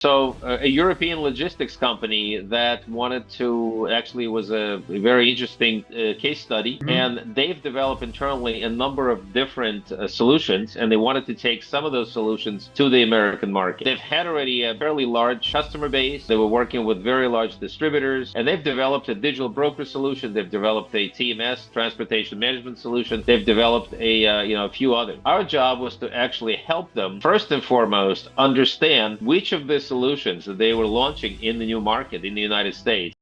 A European logistics company that wanted to actually was a very interesting case study, Mhm. and they've developed internally a number of different solutions, and they wanted to take some of those solutions to the American market. They've had already a fairly large customer base. They were working with very large distributors, and they've developed a digital broker solution. They've developed a TMS, transportation management solution. They've developed a few others. Our job was to actually help them first and foremost understand which of the solutions that they were launching in the new market in the United States.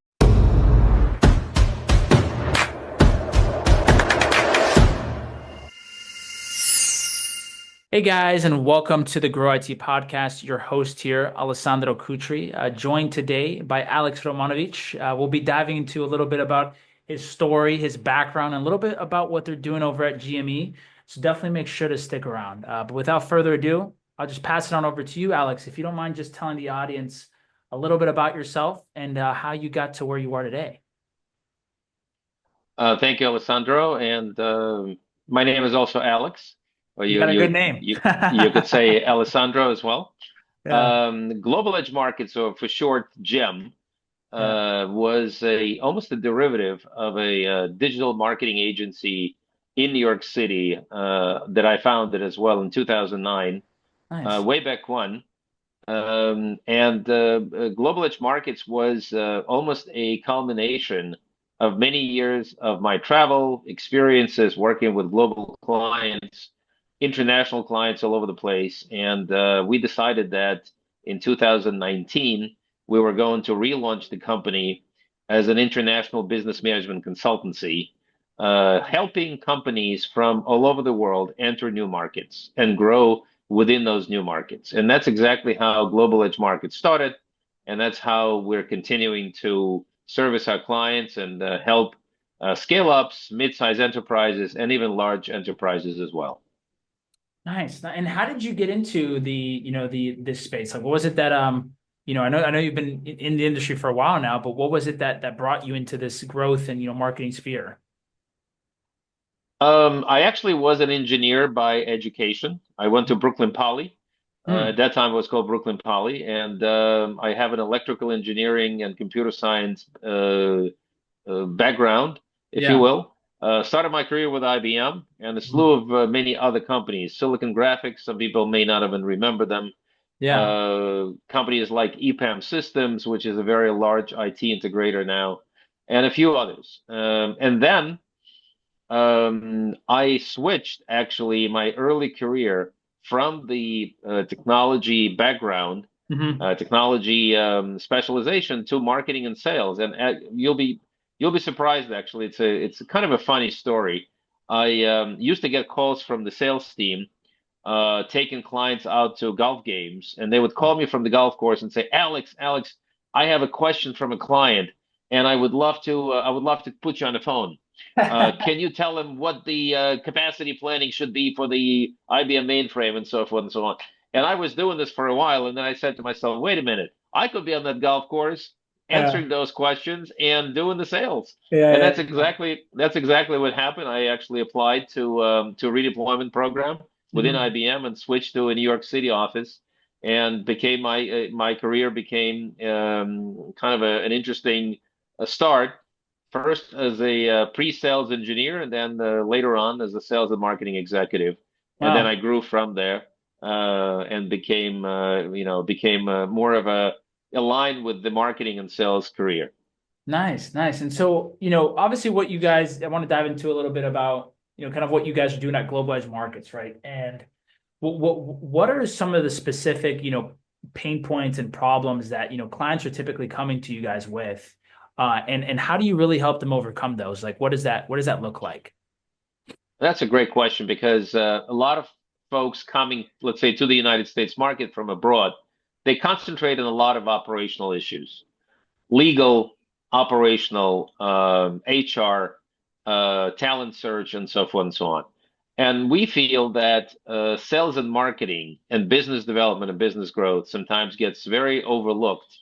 Hey guys, and welcome to the Grow IT podcast. Your host here, Alessandro Cutri, joined today by Alex Romanovich. We'll be diving into a little bit about his story, his background, and a little bit about what they're doing over at GME. So definitely make sure to stick around. But without further ado, I'll just pass it on over to you, Alex. If you don't mind just telling the audience a little bit about yourself and how you got to where you are today. Thank you, Alessandro, and my name is also Alex, or You you got a good you name. you could say Alessandro as well. Yeah, Global Edge Markets, or for short, GEM, yeah. was a almost a derivative of a digital marketing agency in New York City that I founded as well in 2009, Nice. way back when. Global Edge Markets was almost a culmination of many years of my travel experiences working with global clients, international clients all over the place. And we decided that in 2019, we were going to relaunch the company as an international business management consultancy, helping companies from all over the world enter new markets and grow within those new markets. And that's exactly how Global Edge Markets started. And that's how we're continuing to service our clients and help scale ups, mid-sized enterprises, and even large enterprises as well. Nice. And how did you get into the this space? Like, what was it that I know you've been in the industry for a while now, but what was it that brought you into this growth and marketing sphere? I actually was an engineer by education. I went to Brooklyn Poly. At Hmm. that time, it was called Brooklyn Poly, and I have an electrical engineering and computer science background, if you Yeah. will. Started my career with IBM and a slew Mhm. of many other companies. Silicon Graphics, some people may not even remember them. Yeah. Companies like EPAM Systems, which is a very large IT integrator now, and a few others. And then I switched actually my early career from the technology background, Hmm. technology specialization to marketing and sales. And you'll be surprised actually. It's a kind of a funny story. I used to get calls from the sales team taking clients out to golf games, and they would call me from the golf course and say, "Alex, Alex, I have a question from a client, and I would love to put you on the phone. Can you tell him what the capacity planning should be for the IBM mainframe and so forth and so on?" And I was doing this for a while, and then I said to myself, "Wait a minute, I could be on that golf course Yeah. answering those questions and doing the sales." And Yeah. that's exactly what happened. I actually applied to a redeployment program within Hmm. IBM and switched to a New York City office and became my career became kind of an interesting start. First as a pre-sales engineer, and then later on as a sales and marketing executive, and then Wow. I grew from there and became more of a aligned with the marketing and sales career. Nice, nice. And so, obviously what you guys, I want to dive into a little bit about, kind of what you guys are doing at Globalized Markets, right? And what are some of the specific, pain points and problems that, clients are typically coming to you guys with? And how do you really help them overcome those? Like, what does that look like? That's a great question because a lot of folks coming, let's say, to the United States market from abroad, they concentrate on a lot of operational issues, legal, operational, HR, talent search, and so forth and so on. And we feel that sales and marketing and business development and business growth sometimes gets very overlooked,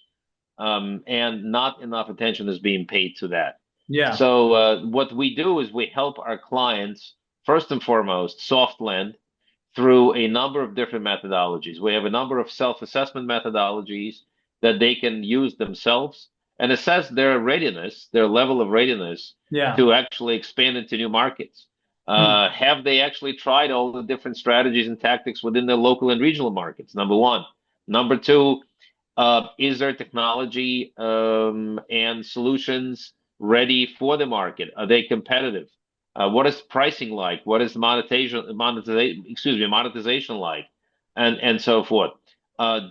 and not enough attention is being paid to that. Yeah. So what we do is we help our clients first and foremost soft land through a number of different methodologies. We have a number of self-assessment methodologies that they can use themselves and assess their readiness, their level of readiness Yeah. to actually expand into new markets. Hmm. Have they actually tried all the different strategies and tactics within their local and regional markets? Number one. Number two, is their technology and solutions ready for the market? Are they competitive? What is pricing like? What is monetization like? And so forth.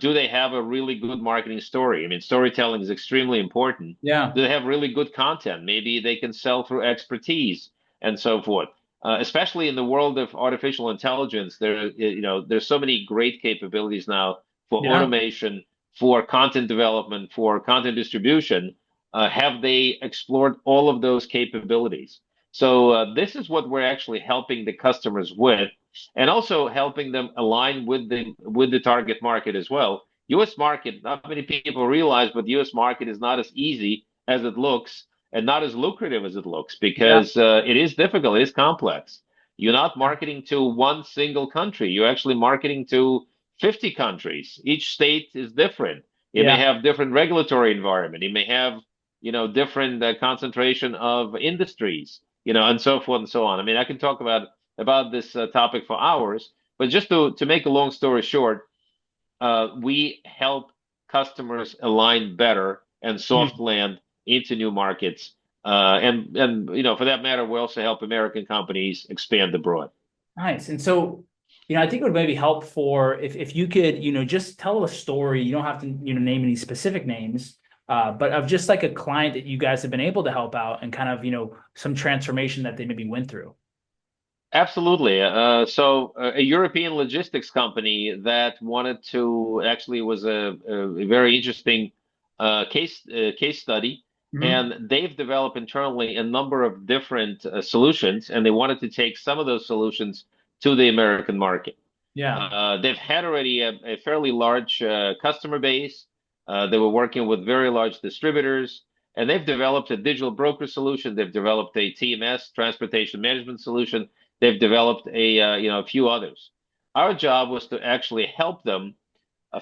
Do they have a really good marketing story? I mean, storytelling is extremely important. Yeah. Do they have really good content? Maybe they can sell through expertise and so forth. Especially in the world of artificial intelligence, there's so many great capabilities now for Yeah. automation, for content development, for content distribution. Have they explored all of those capabilities? So this is what we're actually helping the customers with, and also helping them align with the target market as well. U.S. market, not many people realize, but the U.S. market is not as easy as it looks, and not as lucrative as it looks, Yeah. because it is difficult, it is complex. You're not marketing to one single country. You're actually marketing to 50 countries. Each state is different. It may Yeah. have different regulatory environment. It may have, different concentration of industries, and so forth and so on. I mean, I can talk about this topic for hours, but just to make a long story short, we help customers align better and soft Mhm. land into new markets. And for that matter, we also help American companies expand abroad. Nice. And so, I think it would maybe help for if you could, just tell a story. You don't have to, name any specific names, but of just like a client that you guys have been able to help out and kind of, some transformation that they maybe went through. Absolutely. So a European logistics company that wanted to actually was a very interesting case study, Hmm. and they've developed internally a number of different solutions, and they wanted to take some of those solutions to the American market. Yeah. They've had already a fairly large customer base. They were working with very large distributors, and they've developed a digital broker solution. They've developed a TMS, transportation management solution. They've developed a few others. Our job was to actually help them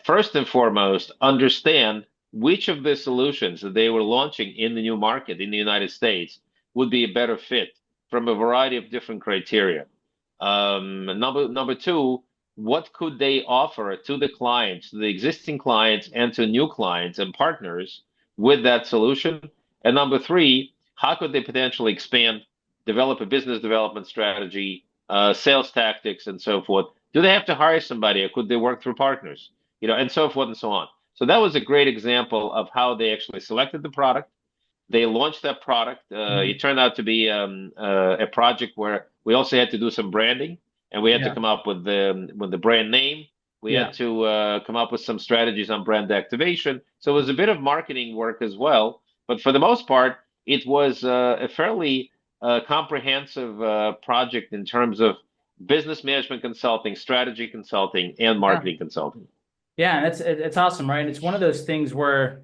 first and foremost understand which of the solutions that they were launching in the new market in the United States would be a better fit from a variety of different criteria. Number two, what could they offer to the clients, to the existing clients, and to new clients and partners with that solution? And number three, how could they potentially expand, develop a business development strategy, sales tactics, and so forth? Do they have to hire somebody, or could they work through partners? And so forth and so on. So that was a great example of how they actually selected the product. They launched that product. Mhm. It turned out to be a project where we also had to do some branding, and we had to Yeah. come up with the brand name. We had Yeah. to come up with some strategies on brand activation. So it was a bit of marketing work as well. But for the most part, it was a fairly comprehensive project in terms of business management consulting, strategy consulting, and Yeah. marketing consulting. Yeah, and it's awesome, right? And it's one of those things where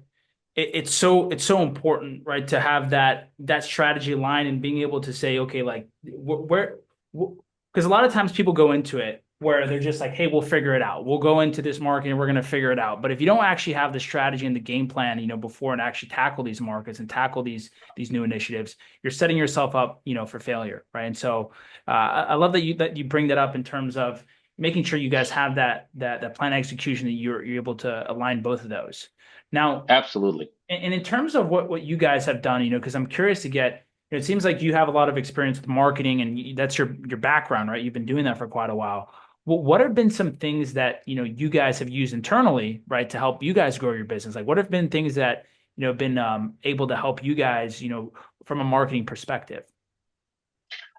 it's so important, right, to have that strategy line and being able to say, okay, like where, because a lot of times people go into it where they're just like, hey, we'll figure it out. We'll go into this market and we're going to figure it out. But if you don't actually have the strategy and the game plan, before and actually tackle these markets and tackle these new initiatives, you're setting yourself up, for failure, right? And so I love that you bring that up in terms of making sure you guys have that plan execution that you're able to align both of those. Now, Absolutely. and in terms of what you guys have done, because I'm curious to get, it seems like you have a lot of experience with marketing and that's your background, right? You've been doing that for quite a while. Well, what have been some things that, you guys have used internally, right, to help you guys grow your business? Like what have been things that, been able to help you guys, from a marketing perspective?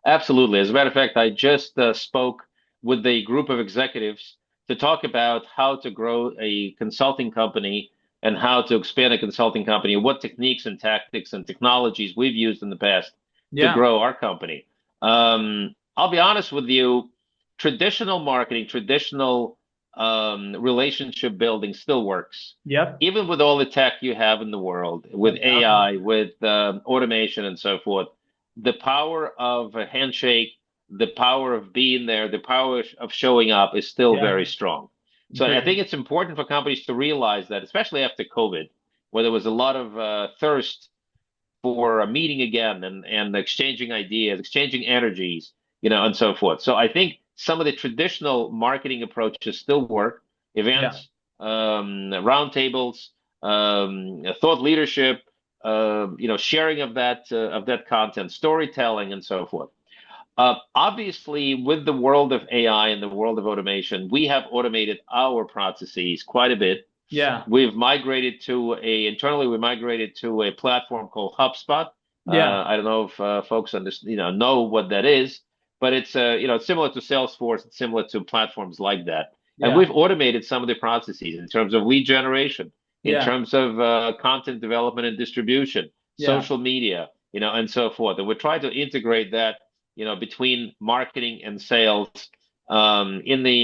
Absolutely. As a matter of fact, I just spoke with a group of executives to talk about how to grow a consulting company and how to expand a consulting company, what techniques and tactics and technologies we've used in the past to Yeah. grow our company. I'll be honest with you, traditional marketing, traditional relationship building still works. Yep. Even with all the tech you have in the world, with 1,000. AI, with automation and so forth, the power of a handshake, the power of being there, the power of showing up is still Yeah. very strong. So I Great. think it's important for companies to realize that, especially after COVID, where there was a lot of thirst for a meeting again and exchanging ideas, exchanging energies, and so forth. So I think some of the traditional marketing approaches still work. Yeah. Events, roundtables, thought leadership, sharing of that content, storytelling, and so forth. Obviously, with the world of AI and the world of automation, we have automated our processes quite a bit. Yeah. Internally, we migrated to a platform called HubSpot. Yeah. I don't know if folks know what that is, but it's similar to Salesforce. It's similar to platforms like that. And Yeah. we've automated some of the processes in terms of lead generation, in Yeah. terms of content development and distribution, Yeah. social media, and so forth. And we're trying to integrate that, between marketing and sales in the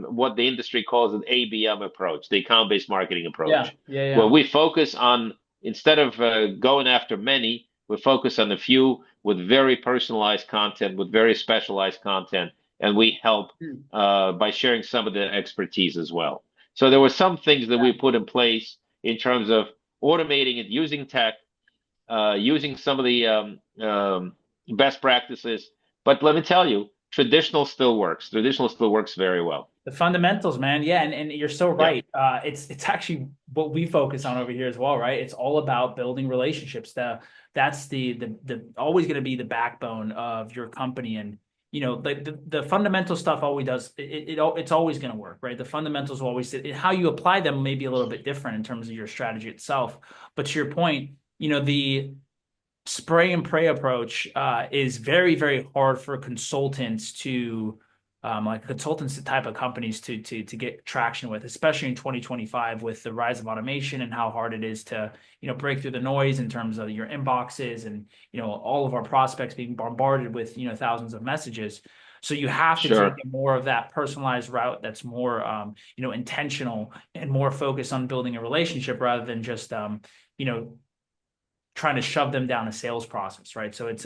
what the industry calls an ABM approach, the account-based marketing Yeah. approach, Yeah. where Yeah. we focus on instead of going after many, we focus on a few with very personalized content, with very specialized content, and we help Hmm. by sharing some of the expertise as well. So there were some things that we Yeah. put in place in terms of automating it using tech, using some of the best practices. But let me tell you, traditional still works. Traditional still works very well. The fundamentals, man. Yeah, and you're so Yeah, right. It's actually what we focus on over here as well, right? It's all about building relationships. That's the always going to be the backbone of your company, and the fundamental stuff always does it's always going to work, right? The fundamentals will always how you apply them may be a little bit different in terms of your strategy itself. But to your point, the spray and pray approach is very, very hard for consultants to like consultants type of companies to get traction with, especially in 2025 with the rise of automation and how hard it is to break through the noise in terms of your inboxes and all of our prospects being bombarded with thousands of messages. So you have to take sure. more of that personalized route that's more intentional and more focused on building a relationship rather than just you know trying to shove them down a sales process, right? So it's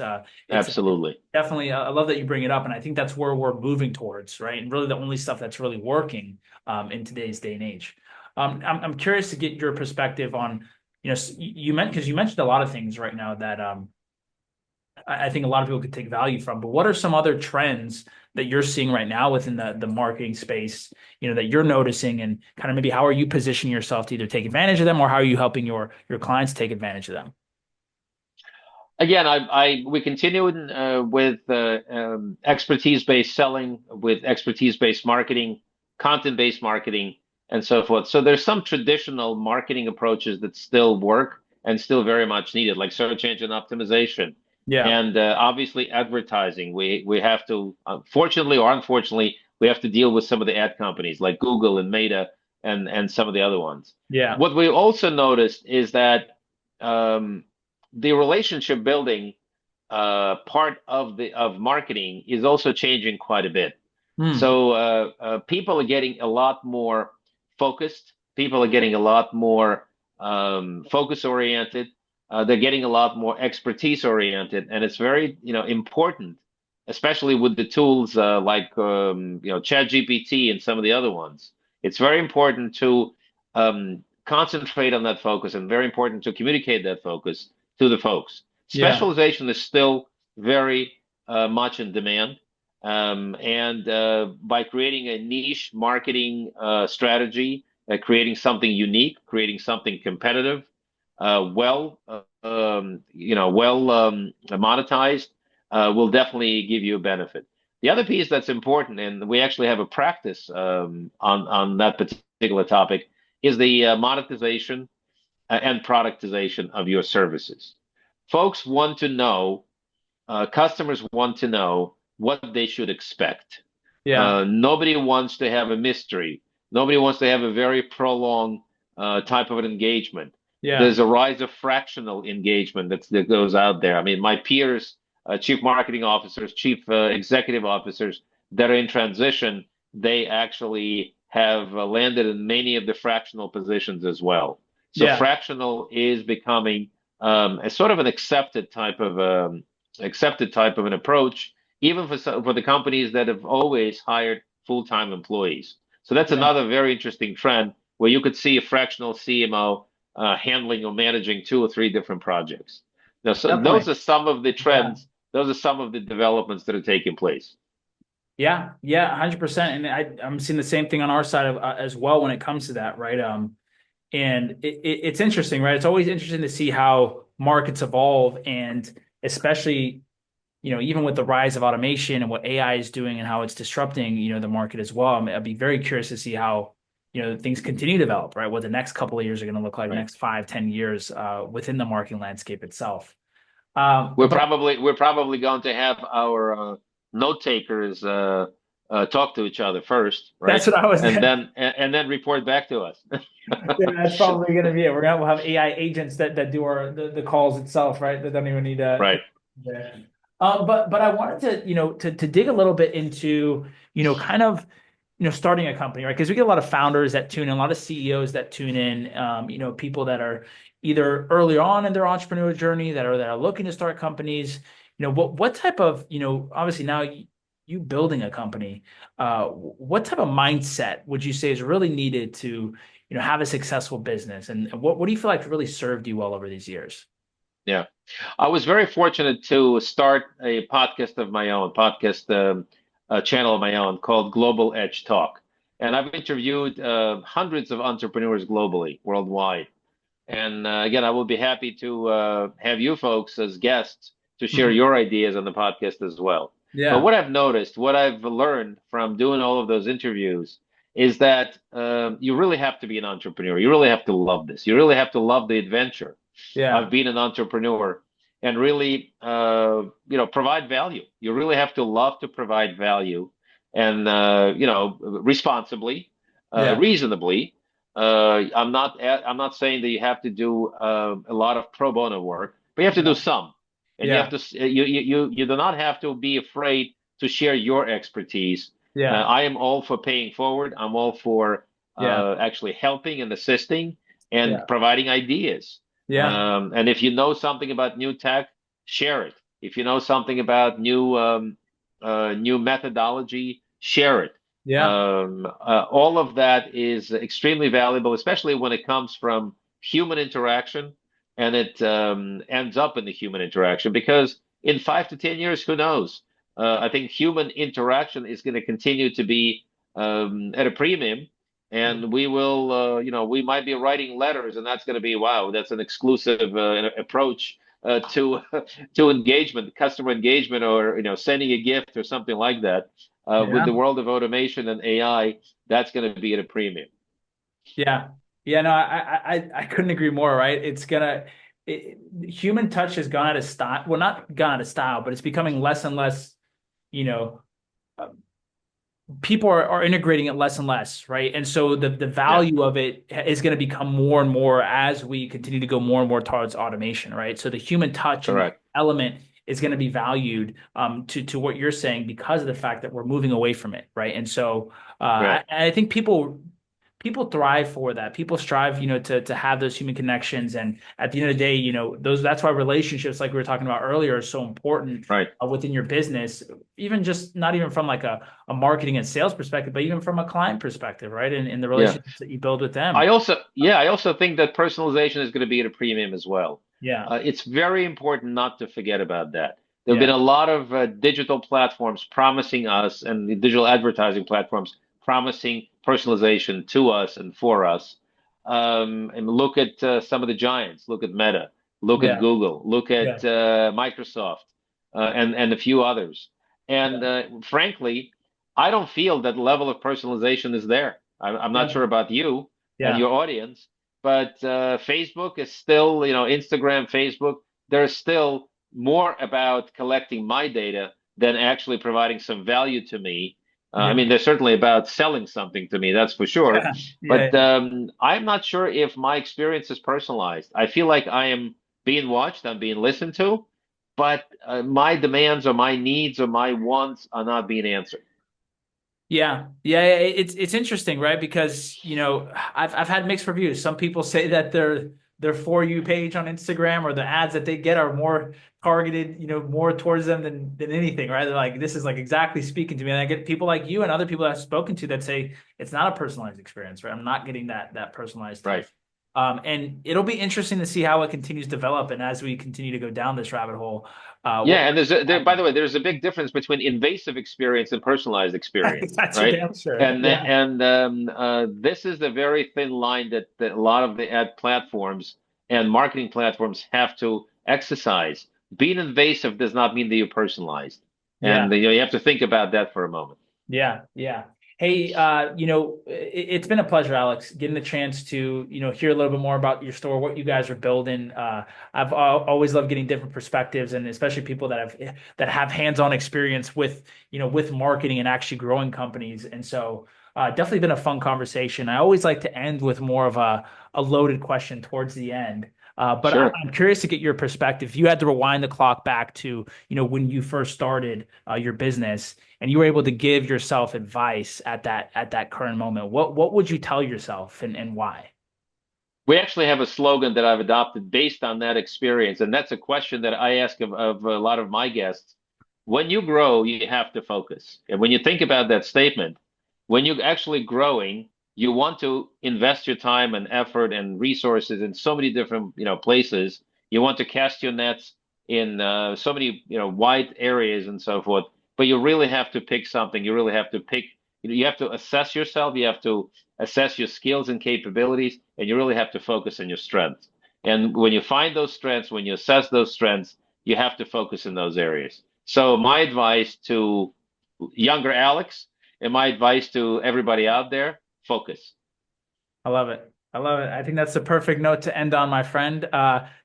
Absolutely. definitely I love that you bring it up, and I think that's where we're moving towards, right? And really the only stuff that's really working in today's day and age. I'm curious to get your perspective on you meant because you mentioned a lot of things right now that I think a lot of people could take value from. But what are some other trends that you're seeing right now within the marketing space, that you're noticing, and kind of maybe how are you positioning yourself to either take advantage of them, or how are you helping your clients take advantage of them? Again, we continue with expertise-based selling, with expertise-based marketing, content-based marketing, and so forth. So there's some traditional marketing approaches that still work and still very much needed, like search engine optimization Yeah, and obviously advertising. We have to, fortunately or unfortunately, we have to deal with some of the ad companies like Google and Meta and some of the other ones. yeah, What we also noticed is that um, the relationship building part of marketing is also changing quite a bit. hmm, So people are getting a lot more focused. People are getting a lot more focus oriented. They're getting a lot more expertise oriented, and it's very important, especially with the tools like ChatGPT and some of the other ones. It's very important to concentrate on that focus, and very important to communicate that focus to the folks. yeah, Specialization is still very much in demand. And by creating a niche marketing strategy, creating something unique, creating something competitive, monetized, will definitely give you a benefit. The other piece that's important, and we actually have a practice on that particular topic, is the monetization and productization of your services. Folks want to know, customers want to know what they should expect. yeah, Nobody wants to have a mystery. Nobody wants to have a very prolonged type of an engagement. yeah, There's a rise of fractional engagement that goes out there. I mean, my peers, chief marketing officers, chief executive officers that are in transition, they actually have landed in many of the fractional positions as well. So yeah, fractional is becoming a sort of an accepted type of an approach even for the companies that have always hired full-time employees. So that's Yeah, another very interesting trend where you could see a fractional CMO handling or managing two or three different projects. Now, so those definitely. are some of the Yeah. trends. Those are some of the developments that are taking place. Yeah, yeah, 100%. And I'm seeing the same thing on our side of, as well when it comes to that, right? And it's interesting, right? It's always interesting to see how markets evolve, and especially, even with the rise of automation and what AI is doing and how it's disrupting, the market as well. I mean, I'd be very curious to see how, things continue to develop, right? What the next couple of years are going to look like, the Right. next 5, 10 years within the marketing landscape itself. We're But probably we're probably going to have our note takers talk to each other first, that's right? what I was. And then report back to us. Yeah, that's probably going to be it. We'll have AI agents that do the calls itself, right? That don't even need Right. yeah. But I wanted to, to dig a little bit into, kind of, starting a company, right? Because we get a lot of founders that tune in, a lot of CEOs that tune in, people that are either early on in their entrepreneurial journey that are looking to start companies. What type of, obviously now you building a company, what type of mindset would you say is really needed to, have a successful business? And what do you feel like really served you well over these years? Yeah. I was very fortunate to start a podcast of my own, podcast channel of my own called Global Edge Talk. And I've interviewed hundreds of entrepreneurs globally, worldwide. And again, I will be happy to have you folks as guests to share Mhm. your ideas on the podcast as well. But Yeah, what I've noticed, what I've learned from doing all of those interviews is that you really have to be an entrepreneur. You really have to love this. You really have to love the adventure of yeah, being an entrepreneur and really, provide value. You really have to love to provide value and, responsibly, yeah, reasonably. I'm not saying that you have to do a lot of pro bono work, but you have to do yeah, some, and you have yeah, to you do not have to be afraid to share your expertise. yeah, I am all for paying forward. I'm all for yeah, actually helping and assisting and yeah, providing ideas. yeah, And if you know something about new tech, share it. If you know something about new methodology, share it. yeah, All of that is extremely valuable, especially when it comes from human interaction and it ends up in the human interaction. Because in 5 to 10 years, who knows? I think human interaction is going to continue to be at a premium, and we will, we might be writing letters, and that's going to be wow, that's an exclusive approach to to engagement, customer engagement, or sending a gift or something like that. With yeah, the world of automation and AI, that's going to be at a premium. yeah, yeah. No, I couldn't agree more. Right? Human touch has gone out of style. Well, not gone out of style, but it's becoming less and less. You know, people are integrating it less and less, right? And so the Yeah, value of it is going to become more and more as we continue to go more and more towards automation, right? So the human touch and correct. element is going to be valued, to what you're saying, because of the fact that we're moving away from it, right? And so Right. I think people thrive for that. People strive, to have those human connections. And at the end of the day, that's why relationships, like we were talking about earlier, are so important Right. within your business, even just not even from like a marketing and sales perspective, but even from a client perspective, right? And the Yeah. relationships that you build with them. I also think that personalization is going to be at a premium as well. Yeah. It's very important not to forget about that. There have been Yeah. a lot of digital platforms promising us, and the digital advertising platforms promising personalization to us and for us. And look at some of the giants. Look at Meta. Look at Yeah. Google. Look Yeah. at Microsoft, and a few others. And Yeah. frankly, I don't feel that level of personalization is there. I'm not Yeah. sure about you and Yeah. your audience, but Facebook is still, Instagram, Facebook, they're still more about collecting my data than actually providing some value to me. I Yeah. mean, they're certainly about selling something to me, that's for sure. Yeah. Yeah. But I'm not sure if my experience is personalized. I feel like I am being watched, I'm being listened to, but my demands or my needs or my wants are not being answered. Yeah, yeah, it's interesting, right? Because I've had mixed reviews. Some people say that their For You page on Instagram, or the ads that they get are more targeted, more towards them than anything, right? They're like, this is like exactly speaking to me. And I get people like you and other people that I've spoken to that say it's not a personalized experience, right? I'm not getting that personalized Right. touch. And it'll be interesting to see how it continues to develop, and as we continue to go down this rabbit hole, what Yeah, and by the way, there's a big difference between invasive experience and personalized experience, that's for right? damn sure. And Yeah, this is the very thin line that a lot of the ad platforms and marketing platforms have to exercise. Being invasive does not mean that you're personalized, yeah. and you have to think about that for a moment. Yeah, yeah. Hey, it's been a pleasure, Alex, getting the chance to, hear a little bit more about your store, what you guys are building. I've always loved getting different perspectives, and especially people that have hands-on experience with, with marketing and actually growing companies. And so, definitely been a fun conversation. I always like to end with more of a loaded question towards the end. But Sure. I'm curious to get your perspective. If you had to rewind the clock back to, when you first started your business, and you were able to give yourself advice at that current moment, what would you tell yourself, and why? We actually have a slogan that I've adopted based on that experience, and that's a question that I ask of a lot of my guests. When you grow, you have to focus. And when you think about that statement, when you're actually growing, you want to invest your time and effort and resources in so many different, places. You want to cast your nets in so many, wide areas and so forth. But you really have to pick something. You really have to pick, you have to assess yourself. You have to assess your skills and capabilities, and you really have to focus on your strengths. And when you find those strengths, when you assess those strengths, you have to focus in those areas. So my advice to younger Alex and my advice to everybody out there, focus. I love it. I love it. I think that's the perfect note to end on, my friend.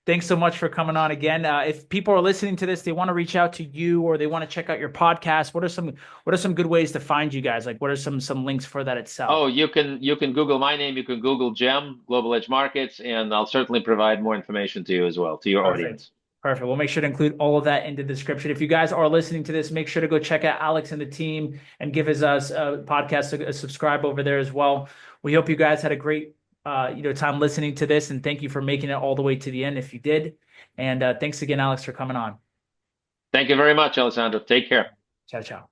Thanks so much for coming on again. If people are listening to this, they want to reach out to you or they want to check out your podcast, what are some good ways to find you guys? Like, what are some links for that itself? Oh, you can Google my name, you can Google GEM, Global Edge Markets, and I'll certainly provide more information to you as well, to your Perfect. audience. Perfect. We'll make sure to include all of that in the description. If you guys are listening to this, make sure to go check out Alex and the team and give his podcast a subscribe over there as well. We hope you guys had a great time listening to this, and thank you for making it all the way to the end if you did. And thanks again, Alex, for coming on. Thank you very much, Alessandro. Take care. Ciao, ciao.